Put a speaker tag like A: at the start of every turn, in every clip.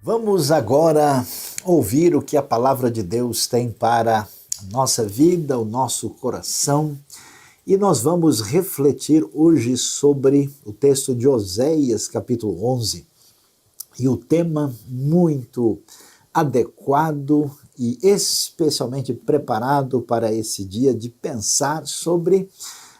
A: Vamos agora ouvir o que a palavra de Deus tem para a nossa vida, o nosso coração. E nós vamos refletir hoje sobre o texto de Oséias, capítulo 11. E o tema muito adequado e especialmente preparado para esse dia de pensar sobre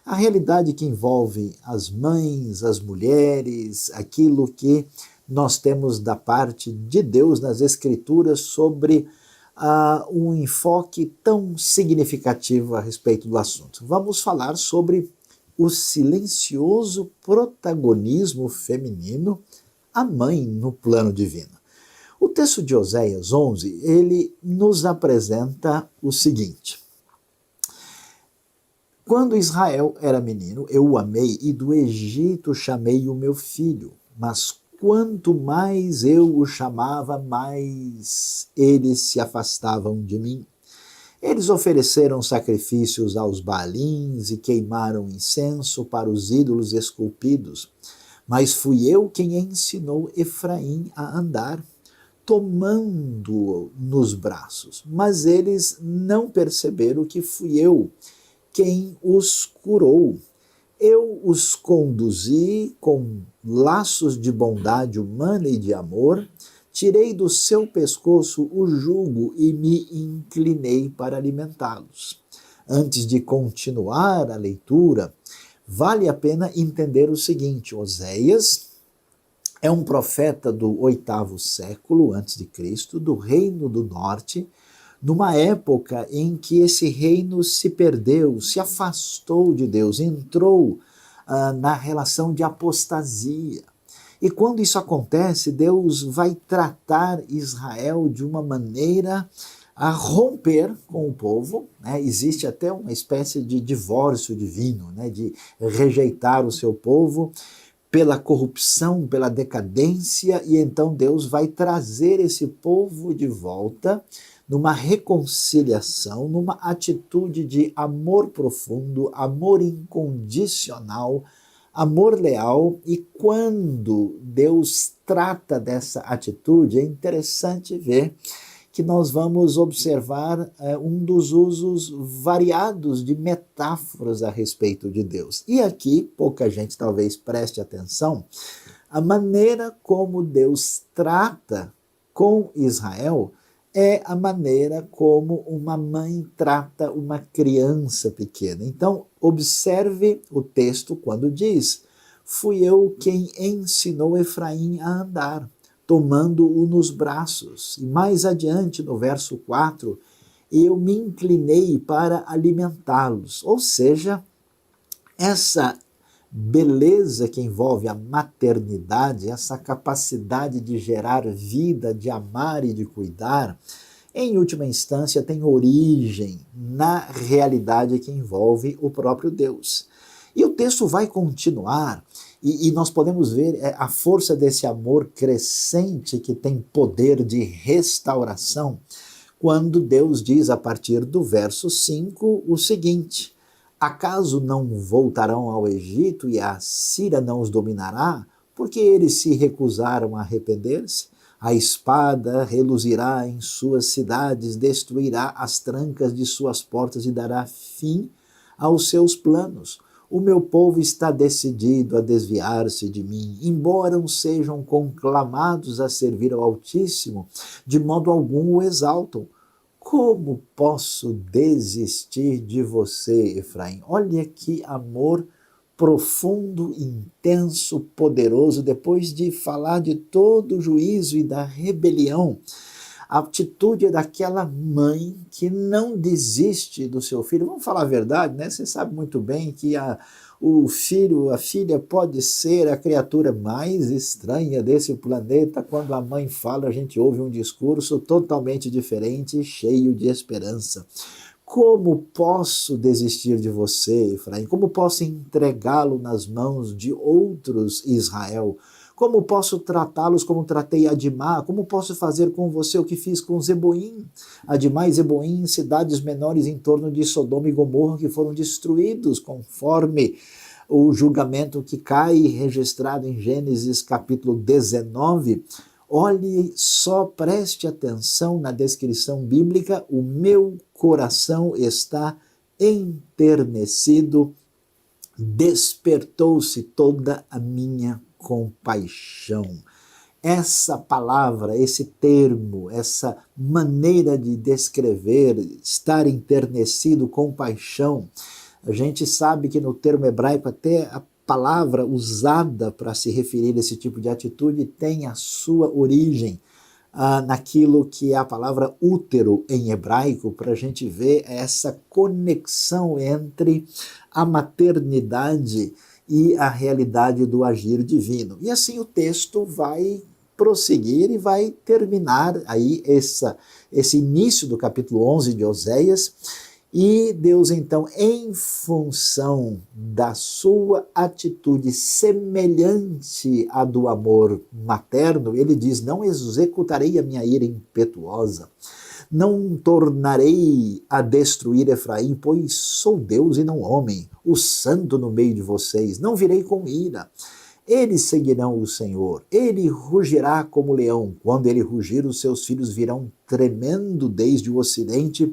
A: a realidade que envolve as mães, as mulheres, aquilo que nós temos da parte de Deus nas Escrituras sobre um enfoque tão significativo a respeito do assunto. Vamos falar sobre o silencioso protagonismo feminino, a mãe no plano divino. O texto de Oséias 11, ele nos apresenta o seguinte: quando Israel era menino, eu o amei e do Egito chamei o meu filho, mas quanto mais eu o chamava, mais eles se afastavam de mim. Eles ofereceram sacrifícios aos Baalins e queimaram incenso para os ídolos esculpidos. Mas fui eu quem ensinou Efraim a andar, tomando-o nos braços. Mas eles não perceberam que fui eu quem os curou. Eu os conduzi com laços de bondade humana e de amor, tirei do seu pescoço o jugo e me inclinei para alimentá-los. Antes de continuar a leitura, vale a pena entender o seguinte: Oséias é um profeta do 8º século antes de Cristo, do Reino do Norte, numa época em que esse reino se perdeu, se afastou de Deus, entrou na relação de apostasia. E quando isso acontece, Deus vai tratar Israel de uma maneira a romper com o povo, né? Existe até uma espécie de divórcio divino, né? De rejeitar o seu povo pela corrupção, pela decadência, e então Deus vai trazer esse povo de volta numa reconciliação, numa atitude de amor profundo, amor incondicional, amor leal. E quando Deus trata dessa atitude, é interessante ver que nós vamos observar um dos usos variados de metáforas a respeito de Deus. E aqui, pouca gente talvez preste atenção, a maneira como Deus trata com Israel é a maneira como uma mãe trata uma criança pequena. Então, observe o texto quando diz: fui eu quem ensinou Efraim a andar, tomando-o nos braços. E mais adiante, no verso 4, eu me inclinei para alimentá-los. Ou seja, essa beleza que envolve a maternidade, essa capacidade de gerar vida, de amar e de cuidar, em última instância tem origem na realidade que envolve o próprio Deus. E o texto vai continuar, e nós podemos ver a força desse amor crescente que tem poder de restauração, quando Deus diz a partir do verso 5 o seguinte: acaso não voltarão ao Egito e a Síria não os dominará? Porque eles se recusaram a arrepender-se? A espada reluzirá em suas cidades, destruirá as trancas de suas portas e dará fim aos seus planos. O meu povo está decidido a desviar-se de mim, embora sejam conclamados a servir ao Altíssimo, de modo algum o exaltam. Como posso desistir de você, Efraim? Olha que amor profundo, intenso, poderoso, depois de falar de todo o juízo e da rebelião. A atitude daquela mãe que não desiste do seu filho. Vamos falar a verdade, né? Você sabe muito bem que o filho, a filha pode ser a criatura mais estranha desse planeta. Quando a mãe fala, a gente ouve um discurso totalmente diferente e cheio de esperança. Como posso desistir de você, Efraim? Como posso entregá-lo nas mãos de outros, Israel? Como posso tratá-los como tratei Adimá? Como posso fazer com você o que fiz com Zeboim? Adimá e Zeboim, cidades menores em torno de Sodoma e Gomorra, que foram destruídos conforme o julgamento que cai registrado em Gênesis capítulo 19. Olhe só, preste atenção na descrição bíblica, o meu coração está enternecido, despertou-se toda a minha compaixão. Essa palavra, esse termo, essa maneira de descrever, estar enternecido com paixão, a gente sabe que no termo hebraico até a palavra usada para se referir a esse tipo de atitude tem a sua origem naquilo que é a palavra útero em hebraico, para a gente ver essa conexão entre a maternidade e a realidade do agir divino. E assim o texto vai prosseguir e vai terminar aí esse início do capítulo 11 de Oséias. E Deus, então, em função da sua atitude semelhante à do amor materno, ele diz: não executarei a minha ira impetuosa, não tornarei a destruir Efraim, pois sou Deus e não homem, o santo no meio de vocês, não virei com ira. Eles seguirão o Senhor, ele rugirá como leão, quando ele rugir, os seus filhos virão tremendo desde o ocidente,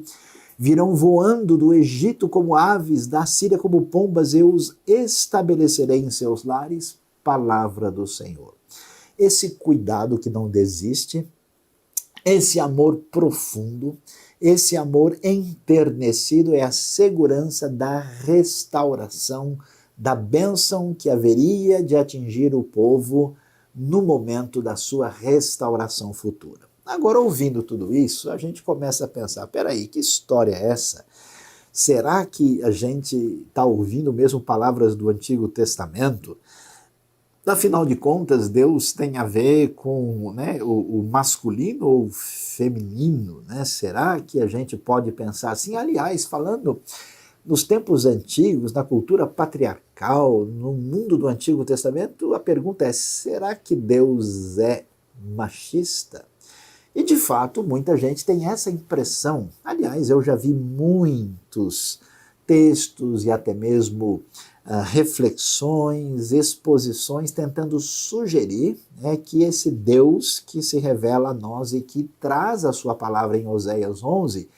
A: virão voando do Egito como aves, da Síria como pombas, eu os estabelecerei em seus lares, palavra do Senhor. Esse cuidado que não desiste, esse amor profundo, esse amor enternecido é a segurança da restauração, da bênção que haveria de atingir o povo no momento da sua restauração futura. Agora, ouvindo tudo isso, a gente começa a pensar, peraí, que história é essa? Será que a gente está ouvindo mesmo palavras do Antigo Testamento? Afinal de contas, Deus tem a ver com, né, o masculino ou feminino? Né? Será que a gente pode pensar assim? Aliás, falando nos tempos antigos, na cultura patriarcal, no mundo do Antigo Testamento, a pergunta é, será que Deus é machista? E, de fato, muita gente tem essa impressão. Aliás, eu já vi muitos textos e até mesmo reflexões, exposições, tentando sugerir que esse Deus que se revela a nós e que traz a sua palavra em Oséias 11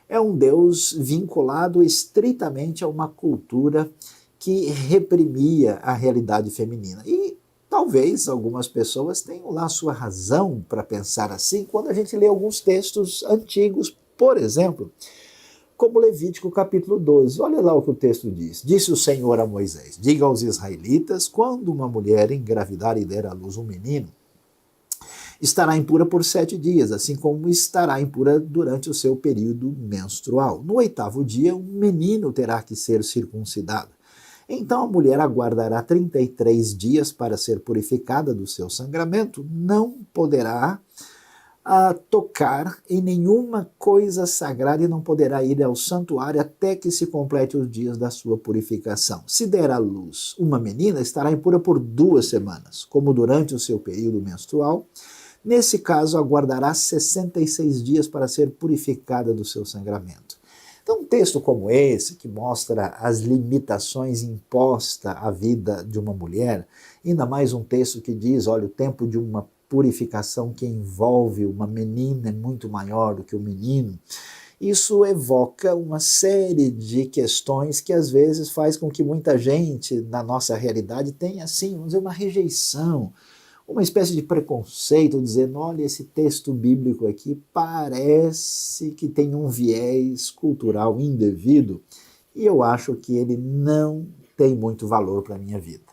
A: é um Deus vinculado estritamente a uma cultura que reprimia a realidade feminina. E talvez algumas pessoas tenham lá sua razão para pensar assim quando a gente lê alguns textos antigos, por exemplo, como Levítico capítulo 12. Olha lá o que o texto diz. Disse o Senhor a Moisés: diga aos israelitas, quando uma mulher engravidar e der à luz um menino, estará impura por 7 dias, assim como estará impura durante o seu período menstrual. No 8º dia, um menino terá que ser circuncidado. Então a mulher aguardará 33 dias para ser purificada do seu sangramento, não poderá tocar em nenhuma coisa sagrada e não poderá ir ao santuário até que se complete os dias da sua purificação. Se der à luz uma menina, estará impura por 2 semanas, como durante o seu período menstrual. Nesse caso, aguardará 66 dias para ser purificada do seu sangramento. Então, um texto como esse, que mostra as limitações impostas à vida de uma mulher, ainda mais um texto que diz, olha, o tempo de uma purificação que envolve uma menina é muito maior do que o menino, isso evoca uma série de questões que às vezes faz com que muita gente na nossa realidade tenha, assim, vamos dizer, uma rejeição, uma espécie de preconceito, dizendo, olha, esse texto bíblico aqui parece que tem um viés cultural indevido e eu acho que ele não tem muito valor para a minha vida.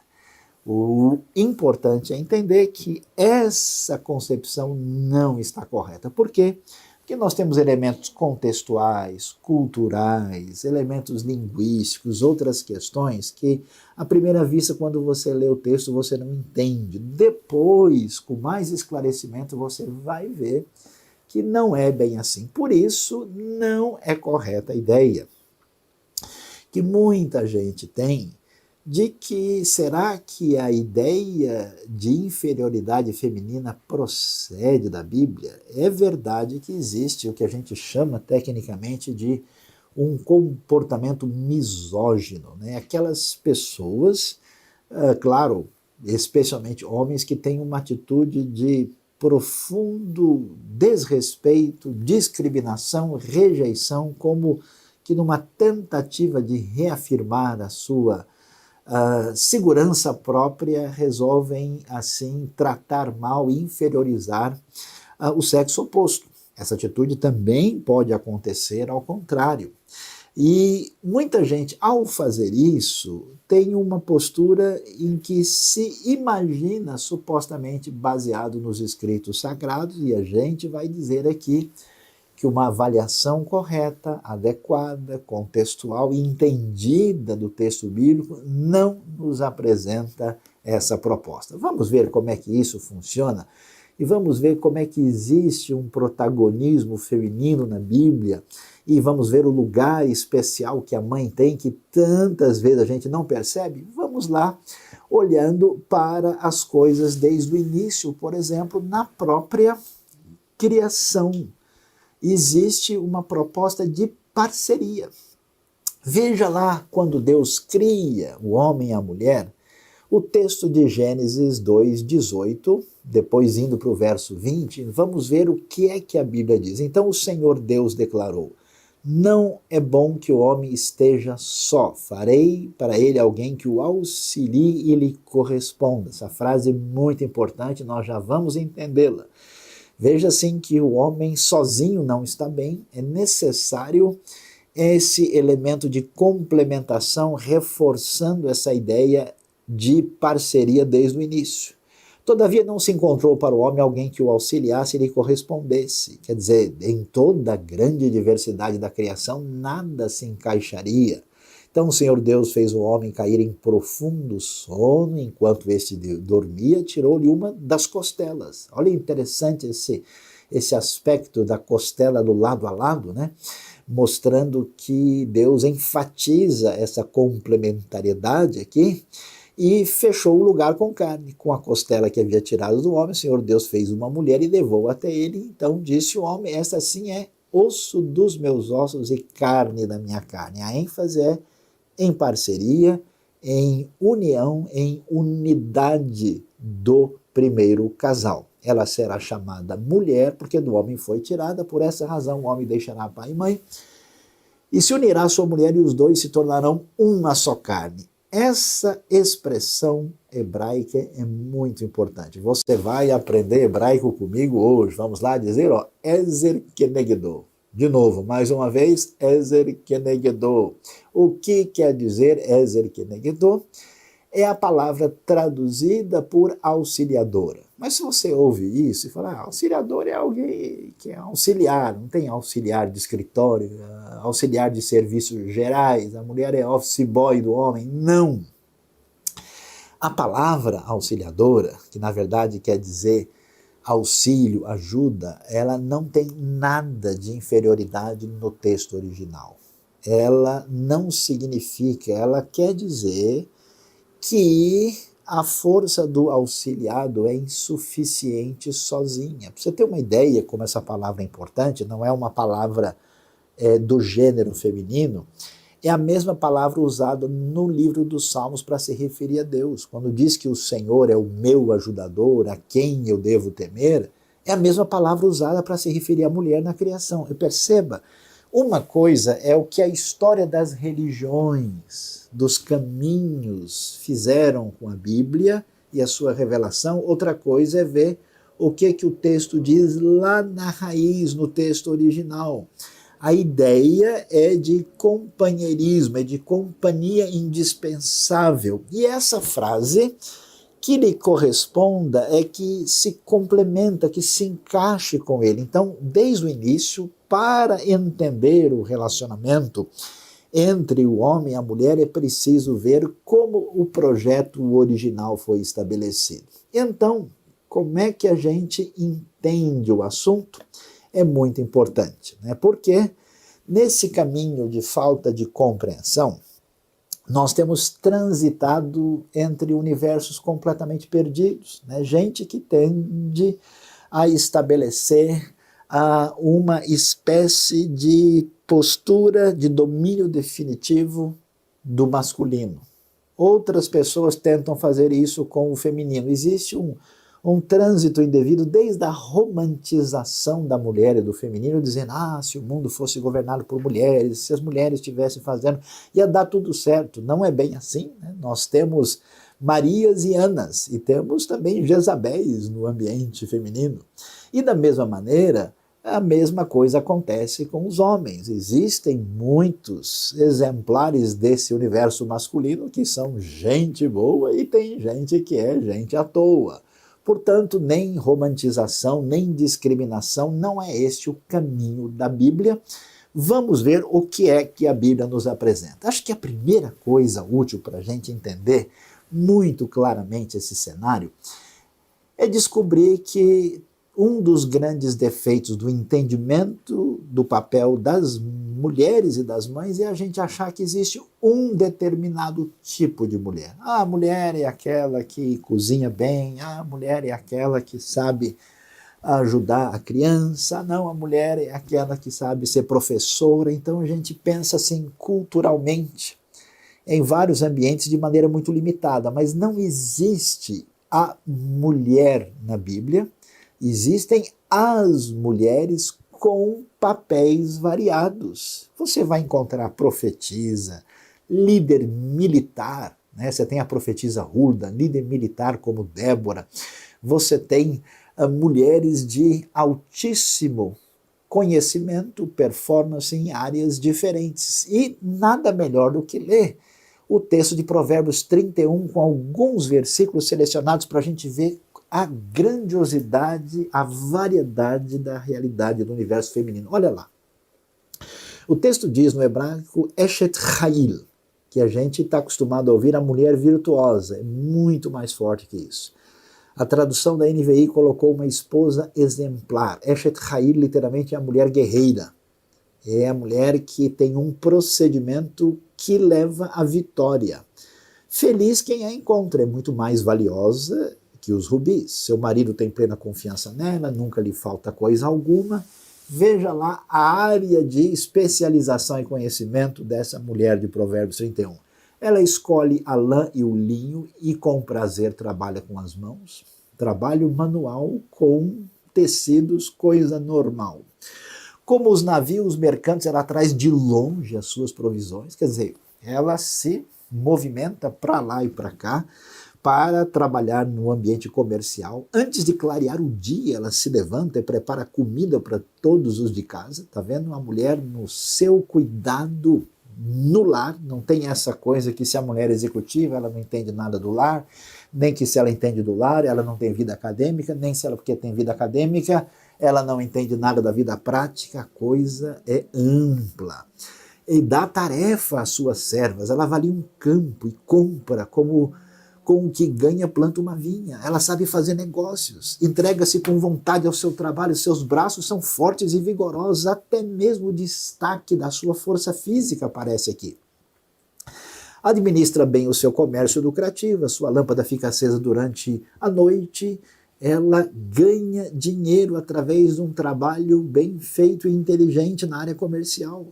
A: O importante é entender que essa concepção não está correta. Por quê? Porque nós temos elementos contextuais, culturais, elementos linguísticos, outras questões que, à primeira vista, quando você lê o texto, você não entende. Depois, com mais esclarecimento, você vai ver que não é bem assim. Por isso, não é correta a ideia que muita gente tem de que será que a ideia de inferioridade feminina procede da Bíblia? É verdade que existe o que a gente chama tecnicamente de um comportamento misógino, né? Aquelas pessoas, claro, especialmente homens que têm uma atitude de profundo desrespeito, discriminação, rejeição, como que numa tentativa de reafirmar a sua segurança própria, resolvem assim tratar mal, inferiorizar o sexo oposto. Essa atitude também pode acontecer ao contrário. E muita gente, ao fazer isso, tem uma postura em que se imagina supostamente baseado nos escritos sagrados, e a gente vai dizer aqui que uma avaliação correta, adequada, contextual e entendida do texto bíblico não nos apresenta essa proposta. Vamos ver como é que isso funciona e vamos ver como é que existe um protagonismo feminino na Bíblia e vamos ver o lugar especial que a mãe tem, que tantas vezes a gente não percebe. Vamos lá, olhando para as coisas desde o início, por exemplo, na própria criação. Existe uma proposta de parceria. Veja lá, quando Deus cria o homem e a mulher, o texto de Gênesis 2:18, depois indo para o verso 20, vamos ver o que é que a Bíblia diz. Então o Senhor Deus declarou: não é bom que o homem esteja só, farei para ele alguém que o auxilie e lhe corresponda. Essa frase é muito importante, nós já vamos entendê-la. Veja assim que o homem sozinho não está bem, é necessário esse elemento de complementação, reforçando essa ideia de parceria desde o início. Todavia não se encontrou para o homem alguém que o auxiliasse e lhe correspondesse. Quer dizer, em toda a grande diversidade da criação, nada se encaixaria. Então o Senhor Deus fez o homem cair em profundo sono, enquanto este dormia, tirou-lhe uma das costelas. Olha interessante esse aspecto da costela do lado a lado, né? Mostrando que Deus enfatiza essa complementariedade aqui e fechou o lugar com carne. Com a costela que havia tirado do homem, o Senhor Deus fez uma mulher e levou até ele. Então disse o homem: esta sim é osso dos meus ossos e carne da minha carne. A ênfase é em parceria, em união, em unidade do primeiro casal. Ela será chamada mulher, porque do homem foi tirada, por essa razão o homem deixará pai e mãe, e se unirá à sua mulher, e os dois se tornarão uma só carne. Essa expressão hebraica é muito importante. Você vai aprender hebraico comigo hoje. Vamos lá dizer, ó, Ezer Kenegdo. De novo, mais uma vez, Ezer Kenegdo. O que quer dizer Ezer Kenegdo? É a palavra traduzida por auxiliadora. Mas se você ouve isso e fala, auxiliador é alguém que é auxiliar, não tem auxiliar de escritório, auxiliar de serviços gerais, a mulher é office boy do homem. Não. A palavra auxiliadora, que na verdade quer dizer auxílio, ajuda, ela não tem nada de inferioridade no texto original. Ela não significa, ela quer dizer que a força do auxiliado é insuficiente sozinha. Para você ter uma ideia como essa palavra é importante, não é uma palavra do gênero feminino, é a mesma palavra usada no livro dos Salmos para se referir a Deus. Quando diz que o Senhor é o meu ajudador, a quem eu devo temer, é a mesma palavra usada para se referir à mulher na criação. E perceba, uma coisa é o que a história das religiões, dos caminhos fizeram com a Bíblia e a sua revelação, outra coisa é ver o que o texto diz lá na raiz, no texto original. A ideia é de companheirismo, é de companhia indispensável. E essa frase que lhe corresponda é que se complementa, que se encaixe com ele. Então, desde o início, para entender o relacionamento entre o homem e a mulher, é preciso ver como o projeto original foi estabelecido. Então, como é que a gente entende o assunto? É muito importante, né? Porque nesse caminho de falta de compreensão, nós temos transitado entre universos completamente perdidos, né? Gente que tende a estabelecer uma espécie de postura de domínio definitivo do masculino. Outras pessoas tentam fazer isso com o feminino. Existe um trânsito indevido desde a romantização da mulher e do feminino, dizendo, se o mundo fosse governado por mulheres, se as mulheres estivessem fazendo, ia dar tudo certo. Não é bem assim, né? Nós temos Marias e Anas, e temos também Jezabéis no ambiente feminino. E da mesma maneira, a mesma coisa acontece com os homens. Existem muitos exemplares desse universo masculino que são gente boa e tem gente que é gente à toa. Portanto, nem romantização, nem discriminação, não é este o caminho da Bíblia. Vamos ver o que é que a Bíblia nos apresenta. Acho que a primeira coisa útil para a gente entender muito claramente esse cenário é descobrir que um dos grandes defeitos do entendimento do papel das mulheres e das mães é a gente achar que existe um determinado tipo de mulher. A mulher é aquela que cozinha bem, a mulher é aquela que sabe ajudar a criança, não, a mulher é aquela que sabe ser professora. Então a gente pensa assim culturalmente em vários ambientes de maneira muito limitada, mas não existe a mulher na Bíblia. Existem as mulheres com papéis variados. Você vai encontrar profetisa, líder militar, né? Você tem a profetisa Hulda, líder militar como Débora. Você tem mulheres de altíssimo conhecimento, performance em áreas diferentes. E nada melhor do que ler o texto de Provérbios 31 com alguns versículos selecionados para a gente ver a grandiosidade, a variedade da realidade do universo feminino. Olha lá. O texto diz no hebraico Eshet Chayil, que a gente está acostumado a ouvir a mulher virtuosa, é muito mais forte que isso. A tradução da NVI colocou uma esposa exemplar. Eshet Chayil literalmente é a mulher guerreira. É a mulher que tem um procedimento que leva à vitória. Feliz quem a encontra, é muito mais valiosa que os rubis. Seu marido tem plena confiança nela, nunca lhe falta coisa alguma. Veja lá a área de especialização e conhecimento dessa mulher de Provérbios 31. Ela escolhe a lã e o linho e com prazer trabalha com as mãos. Trabalho manual com tecidos, coisa normal. Como os navios mercantes, ela traz de longe as suas provisões, quer dizer, ela se movimenta para lá e para cá, para trabalhar no ambiente comercial. Antes de clarear o dia, ela se levanta e prepara comida para todos os de casa. Está vendo? Uma mulher no seu cuidado no lar. Não tem essa coisa que se a mulher é executiva, ela não entende nada do lar, nem que se ela entende do lar, ela não tem vida acadêmica, nem se ela, porque tem vida acadêmica, ela não entende nada da vida prática. A coisa é ampla. E dá tarefa às suas servas. Ela avalia um campo e compra como com o que ganha, planta uma vinha. Ela sabe fazer negócios, entrega-se com vontade ao seu trabalho, seus braços são fortes e vigorosos, até mesmo o destaque da sua força física aparece aqui. Administra bem o seu comércio lucrativo, a sua lâmpada fica acesa durante a noite, ela ganha dinheiro através de um trabalho bem feito e inteligente na área comercial.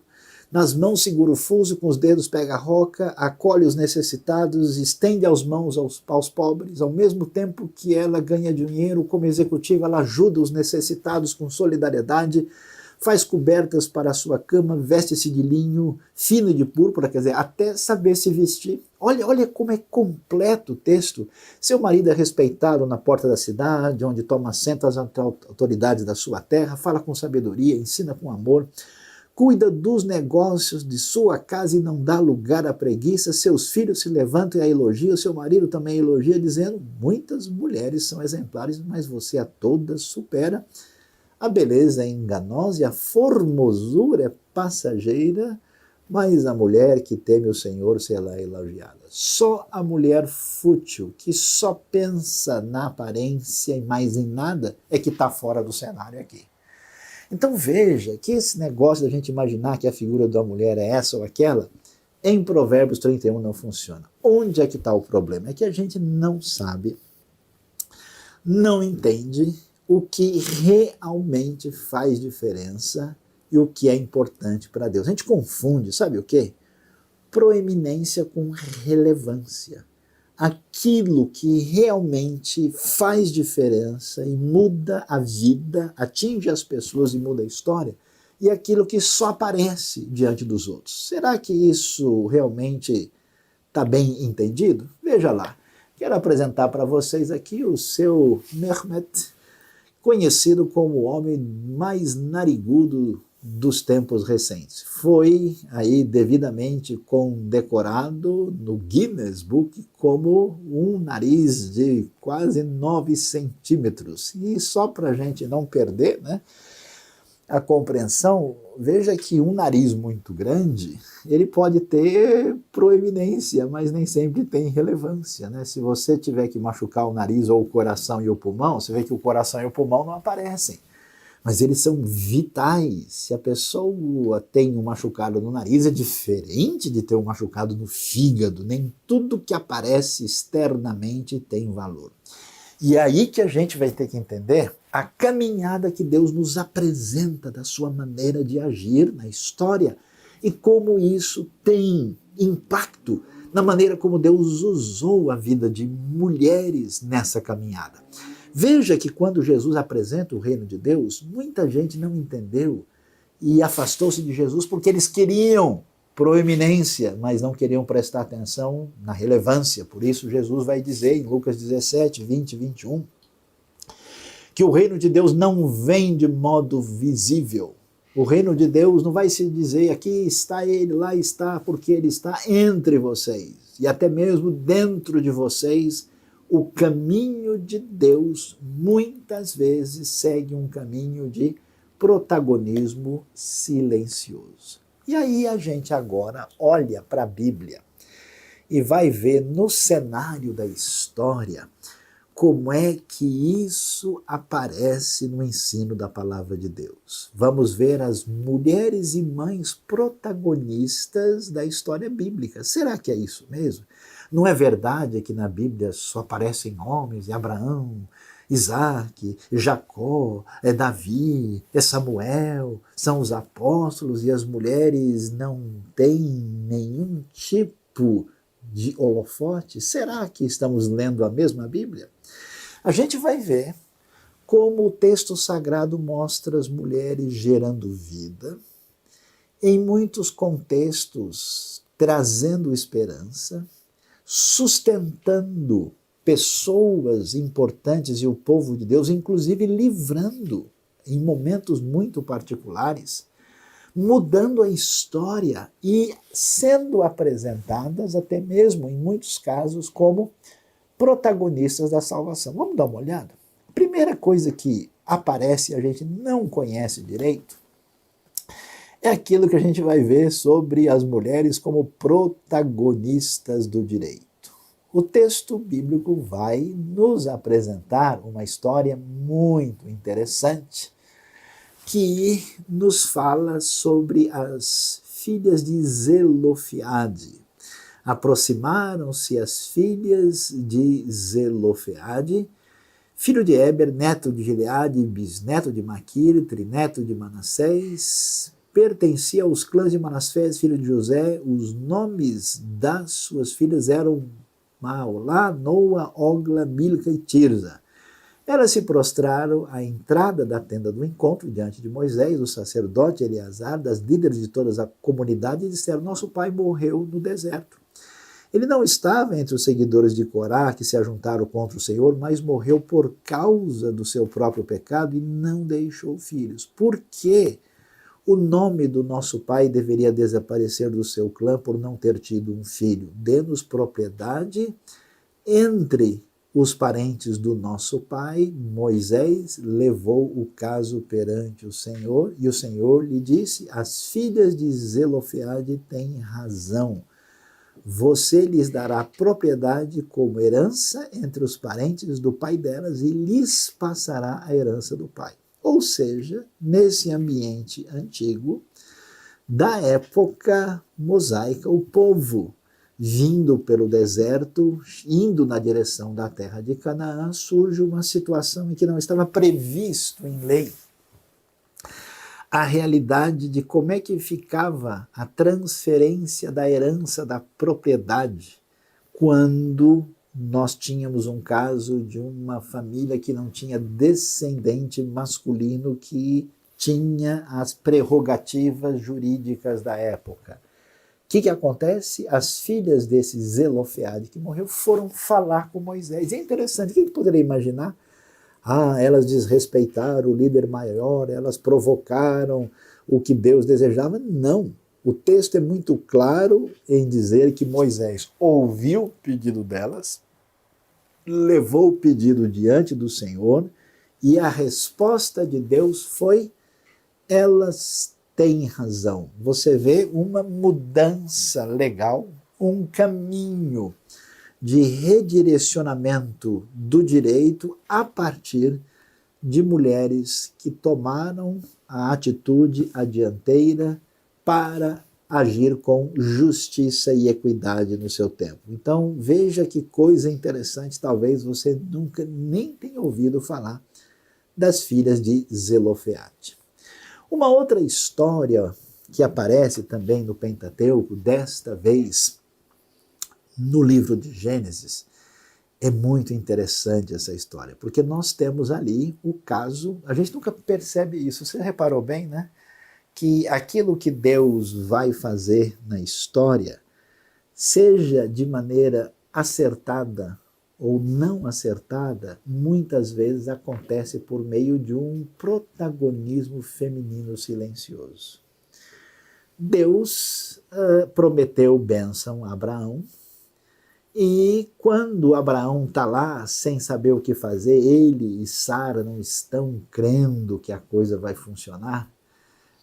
A: Nas mãos segura o fuso, com os dedos pega a roca, acolhe os necessitados, estende as mãos aos pobres, ao mesmo tempo que ela ganha dinheiro como executiva, ela ajuda os necessitados com solidariedade, faz cobertas para a sua cama, veste-se de linho fino e de púrpura, quer dizer, até saber se vestir. Olha como é completo o texto. Seu marido é respeitado na porta da cidade, onde toma assento as autoridades da sua terra, fala com sabedoria, ensina com amor, cuida dos negócios de sua casa e não dá lugar à preguiça, seus filhos se levantam e a elogiam, seu marido também elogia, dizendo, muitas mulheres são exemplares, mas você a todas supera. A beleza é enganosa e a formosura é passageira, mas a mulher que teme o Senhor será elogiada. Só a mulher fútil, que só pensa na aparência e mais em nada, é que está fora do cenário aqui. Então veja que esse negócio da gente imaginar que a figura da mulher é essa ou aquela, em Provérbios 31 não funciona. Onde é que está o problema? É que a gente não sabe, não entende o que realmente faz diferença e o que é importante para Deus. A gente confunde, sabe o quê? Proeminência com relevância. aquilo que realmente faz diferença e muda a vida, atinge as pessoas e muda a história, e aquilo que só aparece diante dos outros. Será que isso realmente está bem entendido? Veja lá. Quero apresentar para vocês aqui o seu Mehmet, conhecido como o homem mais narigudo dos tempos recentes. Foi aí devidamente condecorado no Guinness Book como um nariz de quase 9 centímetros. E só para a gente não perder, né, a compreensão, veja que um nariz muito grande, ele pode ter proeminência, mas nem sempre tem relevância, né? Se você tiver que machucar o nariz ou o coração e o pulmão, você vê que o coração e o pulmão não aparecem, mas eles são vitais. Se a pessoa tem um machucado no nariz, é diferente de ter um machucado no fígado. Nem tudo que aparece externamente tem valor. E é aí que a gente vai ter que entender a caminhada que Deus nos apresenta da sua maneira de agir na história e como isso tem impacto na maneira como Deus usou a vida de mulheres nessa caminhada. Veja que quando Jesus apresenta o reino de Deus, muita gente não entendeu e afastou-se de Jesus porque eles queriam proeminência, mas não queriam prestar atenção na relevância. Por isso Jesus vai dizer em Lucas 17, 20 e 21, que o reino de Deus não vem de modo visível. O reino de Deus não vai se dizer aqui está ele, lá está, porque ele está entre vocês. E até mesmo dentro de vocês, o caminho de Deus muitas vezes segue um caminho de protagonismo silencioso. E aí a gente agora olha para a Bíblia e vai ver no cenário da história como é que isso aparece no ensino da palavra de Deus. Vamos ver as mulheres e mães protagonistas da história bíblica. Será que é isso mesmo? Não é verdade que na Bíblia só aparecem homens, Abraão, Isaac, Jacó, Davi, Samuel, são os apóstolos, e as mulheres não têm nenhum tipo de holofote? Será que estamos lendo a mesma Bíblia? A gente vai ver como o texto sagrado mostra as mulheres gerando vida, em muitos contextos trazendo esperança, sustentando pessoas importantes e o povo de Deus, inclusive livrando em momentos muito particulares, mudando a história e sendo apresentadas até mesmo, em muitos casos, como protagonistas da salvação. Vamos dar uma olhada? A primeira coisa que aparece e a gente não conhece direito é aquilo que a gente vai ver sobre as mulheres como protagonistas do direito. O texto bíblico vai nos apresentar uma história muito interessante que nos fala sobre as filhas de Zelofeade. Aproximaram-se as filhas de Zelofeade, filho de Éber, neto de Gileade, bisneto de Maquir, trineto de Manassés, pertencia aos clãs de Manassés, filho de José. Os nomes das suas filhas eram Maolá, Noa, Ogla, Milca e Tirza. Elas se prostraram à entrada da tenda do encontro, diante de Moisés, o sacerdote Eleazar, das líderes de toda a comunidade, e disseram: nosso pai morreu no deserto. Ele não estava entre os seguidores de Corá que se ajuntaram contra o Senhor, mas morreu por causa do seu próprio pecado e não deixou filhos. Por quê? O nome do nosso pai deveria desaparecer do seu clã por não ter tido um filho. Dê-nos propriedade entre os parentes do nosso pai. Moisés levou o caso perante o Senhor, e o Senhor lhe disse: as filhas de Zelofeade têm razão. Você lhes dará propriedade como herança entre os parentes do pai delas e lhes passará a herança do pai. Ou seja, nesse ambiente antigo, da época mosaica, o povo vindo pelo deserto, indo na direção da terra de Canaã, surge uma situação em que não estava previsto em lei a realidade de como é que ficava a transferência da herança da propriedade quando nós tínhamos um caso de uma família que não tinha descendente masculino que tinha as prerrogativas jurídicas da época. O que acontece? As filhas desse Zelofeade que morreu foram falar com Moisés. E é interessante, quem poderia imaginar? Elas desrespeitaram o líder maior, elas provocaram o que Deus desejava. Não. O texto é muito claro em dizer que Moisés ouviu o pedido delas, levou o pedido diante do Senhor, e a resposta de Deus foi: elas têm razão. Você vê uma mudança legal, um caminho de redirecionamento do direito a partir de mulheres que tomaram a atitude à dianteira para agir com justiça e equidade no seu tempo. Então, veja que coisa interessante, talvez você nunca nem tenha ouvido falar das filhas de Zelofeade. Uma outra história que aparece também no Pentateuco, desta vez no livro de Gênesis, é muito interessante essa história, porque nós temos ali o caso, a gente nunca percebe isso, você reparou bem, né? Que aquilo que Deus vai fazer na história, seja de maneira acertada ou não acertada, muitas vezes acontece por meio de um protagonismo feminino silencioso. Deus prometeu bênção a Abraão, e quando Abraão está lá sem saber o que fazer, ele e Sara não estão crendo que a coisa vai funcionar.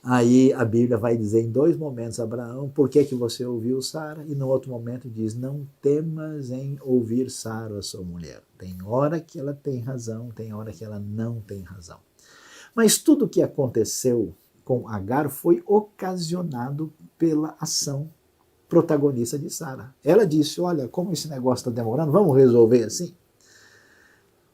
A: Aí a Bíblia vai dizer em 2 momentos: Abraão, por que você ouviu Sara? E no outro momento diz: não temas em ouvir Sara, a sua mulher. Tem hora que ela tem razão, tem hora que ela não tem razão. Mas tudo o que aconteceu com Agar foi ocasionado pela ação protagonista de Sara. Ela disse: olha, como esse negócio está demorando, vamos resolver assim?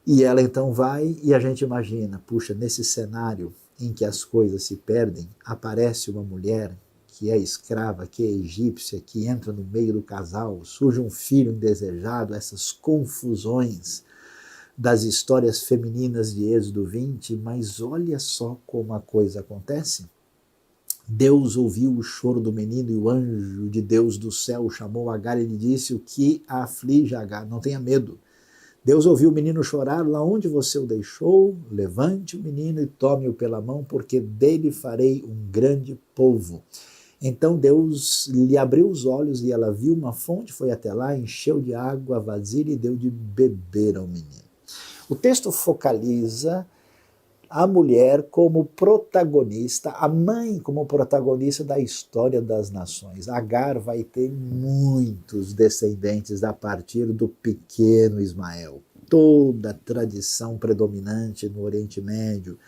A: E ela então vai, e a gente imagina, puxa, nesse cenário em que as coisas se perdem, aparece uma mulher que é escrava, que é egípcia, que entra no meio do casal, surge um filho indesejado, essas confusões das histórias femininas de Êxodo 20, mas olha só como a coisa acontece. Deus ouviu o choro do menino e o anjo de Deus do céu chamou Agar e lhe disse: o que a aflige, Agar? Não tenha medo. Deus ouviu o menino chorar, lá onde você o deixou, levante o menino e tome-o pela mão, porque dele farei um grande povo. Então Deus lhe abriu os olhos e ela viu uma fonte, foi até lá, encheu de água a vasilha e deu de beber ao menino. O texto focaliza a mulher como protagonista, a mãe como protagonista da história das nações. Agar vai ter muitos descendentes a partir do pequeno Ismael. Toda a tradição predominante no Oriente Médio,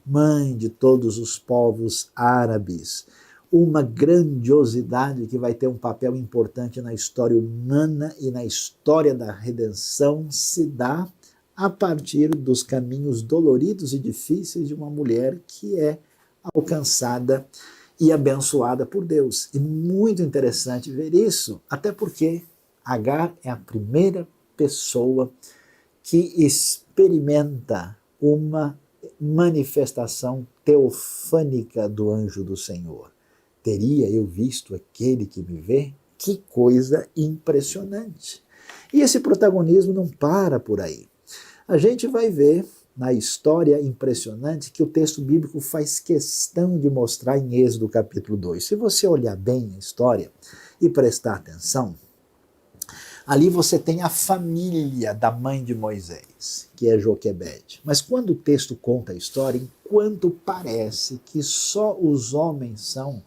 A: mãe de todos os povos árabes, uma grandiosidade que vai ter um papel importante na história humana e na história da redenção, se dá a partir dos caminhos doloridos e difíceis de uma mulher que é alcançada e abençoada por Deus. E muito interessante ver isso, até porque Agar é a primeira pessoa que experimenta uma manifestação teofânica do anjo do Senhor. Teria eu visto aquele que me vê? Que coisa impressionante! E esse protagonismo não para por aí. A gente vai ver na história impressionante que o texto bíblico faz questão de mostrar em Êxodo capítulo 2. Se você olhar bem a história e prestar atenção, ali você tem a família da mãe de Moisés, que é Joquebede. Mas quando o texto conta a história, enquanto parece que só os homens são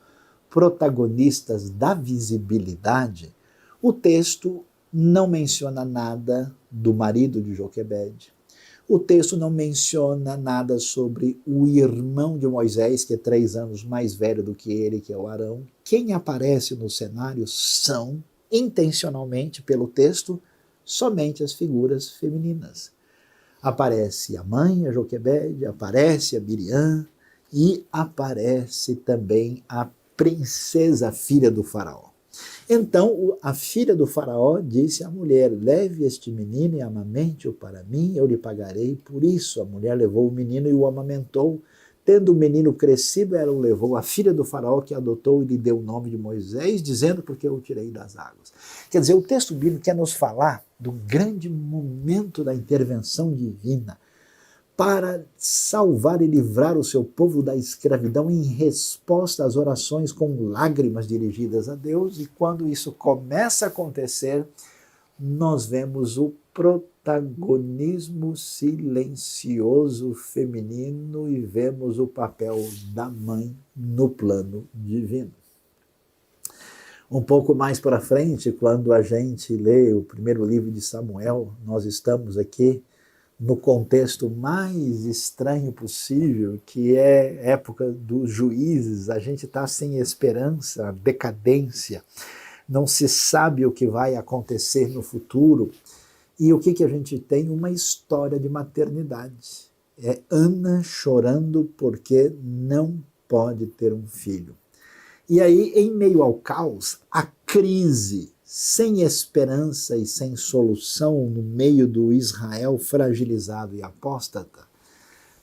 A: protagonistas da visibilidade, o texto não menciona nada do marido de Joquebede. O texto não menciona nada sobre o irmão de Moisés, que é 3 anos mais velho do que ele, que é o Arão. Quem aparece no cenário são, intencionalmente pelo texto, somente as figuras femininas. Aparece a mãe, a Joquebede, aparece a Miriam e aparece também a princesa filha do faraó. Então a filha do faraó disse à mulher: leve este menino e amamente-o para mim, eu lhe pagarei por isso. A mulher levou o menino e o amamentou. Tendo o menino crescido, ela o levou à filha do faraó, que adotou e lhe deu o nome de Moisés, dizendo: porque eu o tirei das águas. Quer dizer, o texto bíblico quer nos falar do grande momento da intervenção divina para salvar e livrar o seu povo da escravidão em resposta às orações com lágrimas dirigidas a Deus. E quando isso começa a acontecer, nós vemos o protagonismo silencioso feminino e vemos o papel da mãe no plano divino. Um pouco mais para frente, quando a gente lê o primeiro livro de Samuel, nós estamos aqui no contexto mais estranho possível, que é a época dos juízes. A gente está sem esperança, decadência, não se sabe o que vai acontecer no futuro. E o que a gente tem? Uma história de maternidade. É Ana chorando porque não pode ter um filho. E aí, em meio ao caos, a crise, sem esperança e sem solução no meio do Israel fragilizado e apóstata,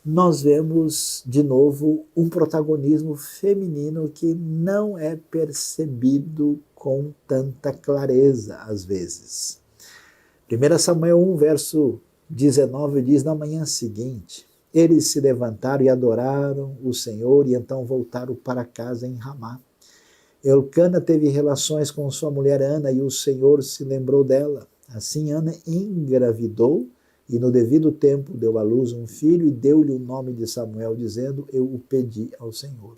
A: nós vemos de novo um protagonismo feminino que não é percebido com tanta clareza às vezes. 1 Samuel 1, verso 19 diz: na manhã seguinte, eles se levantaram e adoraram o Senhor e então voltaram para casa em Ramá. Elcana teve relações com sua mulher Ana e o Senhor se lembrou dela. Assim Ana engravidou e no devido tempo deu à luz um filho e deu-lhe o nome de Samuel, dizendo: eu o pedi ao Senhor.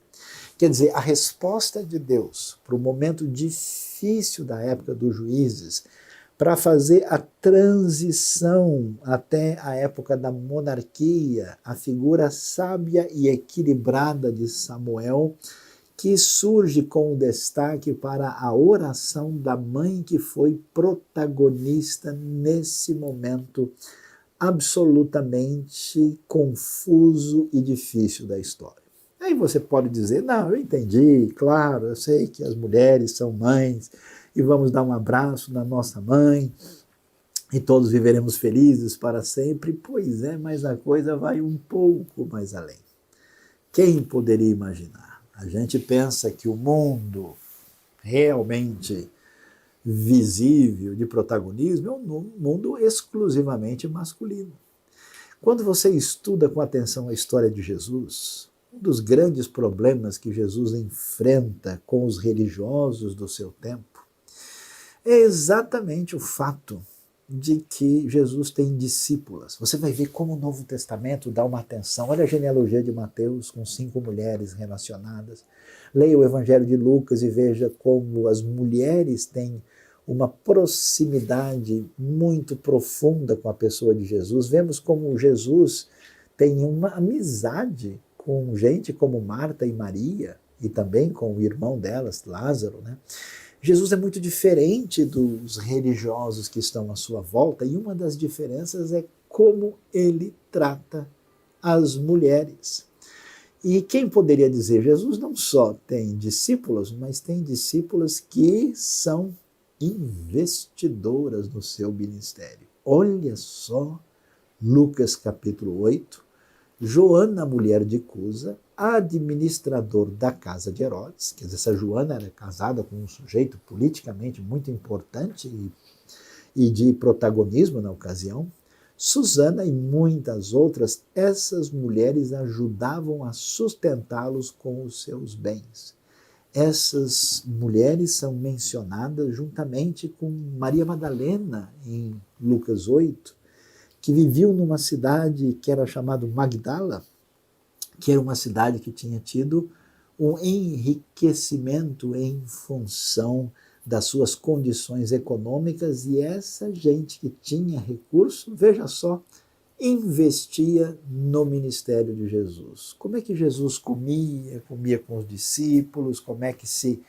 A: Quer dizer, a resposta de Deus para o momento difícil da época dos juízes, para fazer a transição até a época da monarquia, a figura sábia e equilibrada de Samuel, que surge com o destaque para a oração da mãe que foi protagonista nesse momento absolutamente confuso e difícil da história. Aí você pode dizer: não, eu entendi, claro, eu sei que as mulheres são mães e vamos dar um abraço na nossa mãe e todos viveremos felizes para sempre. Pois é, mas a coisa vai um pouco mais além. Quem poderia imaginar? A gente pensa que o mundo realmente visível de protagonismo é um mundo exclusivamente masculino. Quando você estuda com atenção a história de Jesus, um dos grandes problemas que Jesus enfrenta com os religiosos do seu tempo é exatamente o fato de que Jesus tem discípulas. Você vai ver como o Novo Testamento dá uma atenção. Olha a genealogia de Mateus com 5 mulheres relacionadas. Leia o Evangelho de Lucas e veja como as mulheres têm uma proximidade muito profunda com a pessoa de Jesus. Vemos como Jesus tem uma amizade com gente como Marta e Maria e também com o irmão delas, Lázaro, né? Jesus é muito diferente dos religiosos que estão à sua volta, e uma das diferenças é como ele trata as mulheres. E quem poderia dizer? Jesus não só tem discípulos, mas tem discípulas que são investidoras no seu ministério. Olha só Lucas capítulo 8, Joana, mulher de Cusa, administrador da casa de Herodes. Quer dizer, essa Joana era casada com um sujeito politicamente muito importante e de protagonismo na ocasião. Susana e muitas outras, essas mulheres ajudavam a sustentá-los com os seus bens. Essas mulheres são mencionadas juntamente com Maria Madalena em Lucas 8, que viviam numa cidade que era chamada Magdala, que era uma cidade que tinha tido um enriquecimento em função das suas condições econômicas, e essa gente que tinha recurso, veja só, investia no ministério de Jesus. Como é que Jesus comia? Comia com os discípulos, como é que se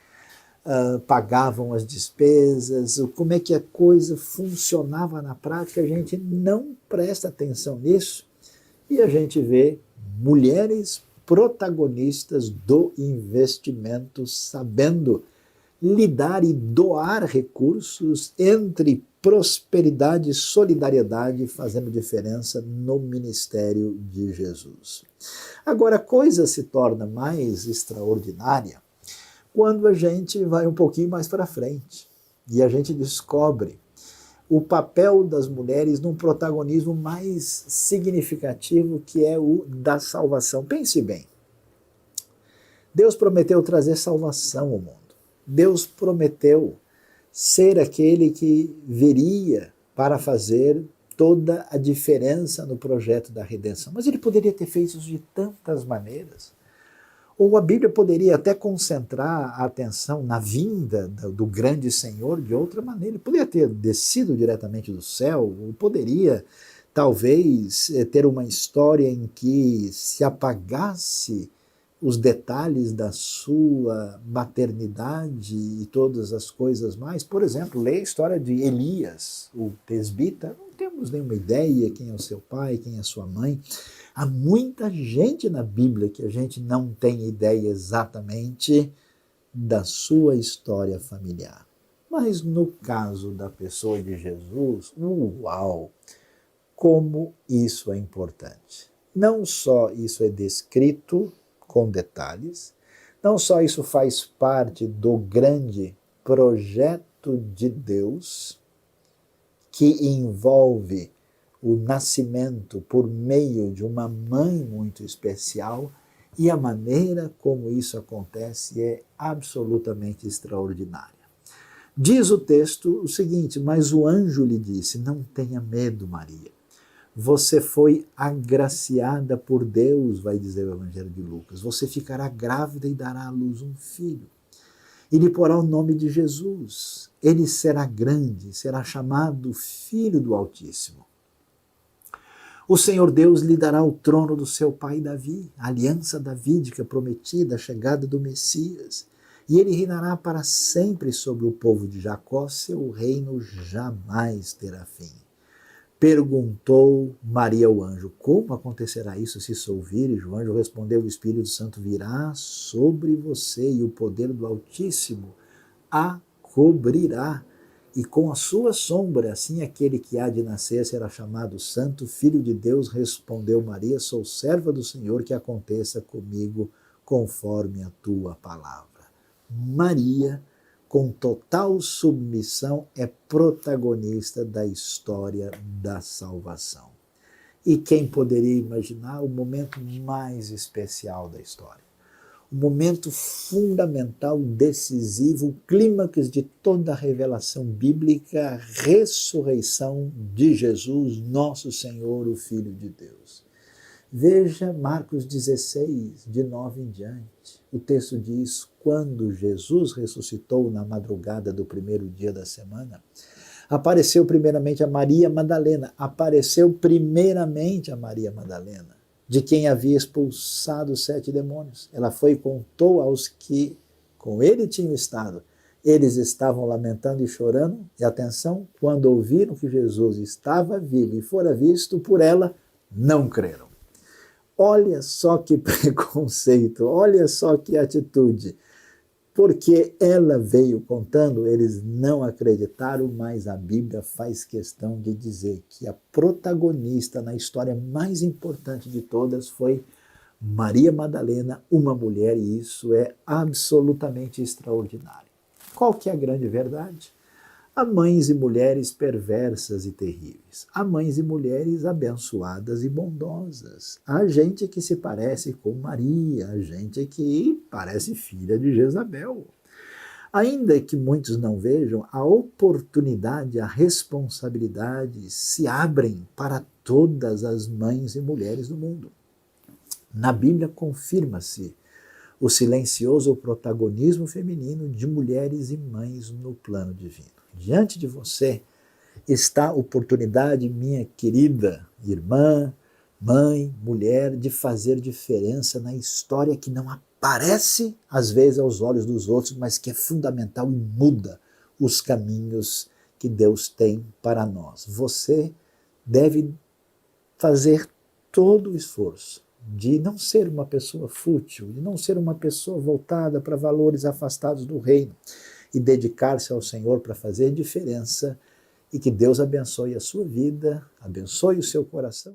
A: pagavam as despesas, como é que a coisa funcionava na prática. A gente não presta atenção nisso e a gente vê mulheres protagonistas do investimento, sabendo lidar e doar recursos entre prosperidade e solidariedade, fazendo diferença no ministério de Jesus. Agora, a coisa se torna mais extraordinária quando a gente vai um pouquinho mais para frente e a gente descobre o papel das mulheres num protagonismo mais significativo, que é o da salvação. Pense bem, Deus prometeu trazer salvação ao mundo. Deus prometeu ser aquele que viria para fazer toda a diferença no projeto da redenção. Mas ele poderia ter feito isso de tantas maneiras. Ou a Bíblia poderia até concentrar a atenção na vinda do grande Senhor de outra maneira. Ele poderia ter descido diretamente do céu, ou poderia talvez ter uma história em que se apagasse os detalhes da sua maternidade e todas as coisas mais. Por exemplo, leia a história de Elias, o tesbita. Não temos nenhuma ideia quem é o seu pai, quem é a sua mãe. Há muita gente na Bíblia que a gente não tem ideia exatamente da sua história familiar. Mas no caso da pessoa de Jesus, uau! Como isso é importante. Não só isso é descrito com detalhes, não só isso faz parte do grande projeto de Deus, que envolve o nascimento por meio de uma mãe muito especial, e a maneira como isso acontece é absolutamente extraordinária. Diz o texto o seguinte: mas o anjo lhe disse, não tenha medo, Maria. Você foi agraciada por Deus, vai dizer o Evangelho de Lucas. Você ficará grávida e dará à luz um filho. E lhe porá o nome de Jesus. Ele será grande, será chamado Filho do Altíssimo. O Senhor Deus lhe dará o trono do seu pai Davi, a aliança davídica prometida, a chegada do Messias. E ele reinará para sempre sobre o povo de Jacó, seu reino jamais terá fim. Perguntou Maria ao anjo, como acontecerá isso se sou virgem? O anjo respondeu, o Espírito Santo virá sobre você e o poder do Altíssimo a cobrirá. E com a sua sombra, assim aquele que há de nascer será chamado Santo, Filho de Deus. Respondeu Maria, sou serva do Senhor, que aconteça comigo conforme a tua palavra. Maria, com total submissão, é protagonista da história da salvação. E quem poderia imaginar o momento mais especial da história? O momento fundamental, decisivo, o clímax de toda a revelação bíblica, a ressurreição de Jesus, nosso Senhor, o Filho de Deus. Veja Marcos 16, de 9 em diante. O texto diz, quando Jesus ressuscitou na madrugada do primeiro dia da semana, apareceu primeiramente a Maria Madalena, de quem havia expulsado 7 demônios. Ela foi e contou aos que com ele tinham estado. Eles estavam lamentando e chorando, e atenção, quando ouviram que Jesus estava vivo e fora visto por ela, não creram. Olha só que preconceito, olha só que atitude. Porque ela veio contando, eles não acreditaram, mas a Bíblia faz questão de dizer que a protagonista na história mais importante de todas foi Maria Madalena, uma mulher, e isso é absolutamente extraordinário. Qual que é a grande verdade? Há mães e mulheres perversas e terríveis. Há mães e mulheres abençoadas e bondosas. Há gente que se parece com Maria, há gente que parece filha de Jezabel. Ainda que muitos não vejam, a oportunidade, a responsabilidade se abrem para todas as mães e mulheres do mundo. Na Bíblia confirma-se o silencioso protagonismo feminino de mulheres e mães no plano divino. Diante de você está a oportunidade, minha querida irmã, mãe, mulher, de fazer diferença na história que não aparece, às vezes, aos olhos dos outros, mas que é fundamental e muda os caminhos que Deus tem para nós. Você deve fazer todo o esforço de não ser uma pessoa fútil, de não ser uma pessoa voltada para valores afastados do reino, e dedicar-se ao Senhor para fazer diferença, e que Deus abençoe a sua vida, abençoe o seu coração.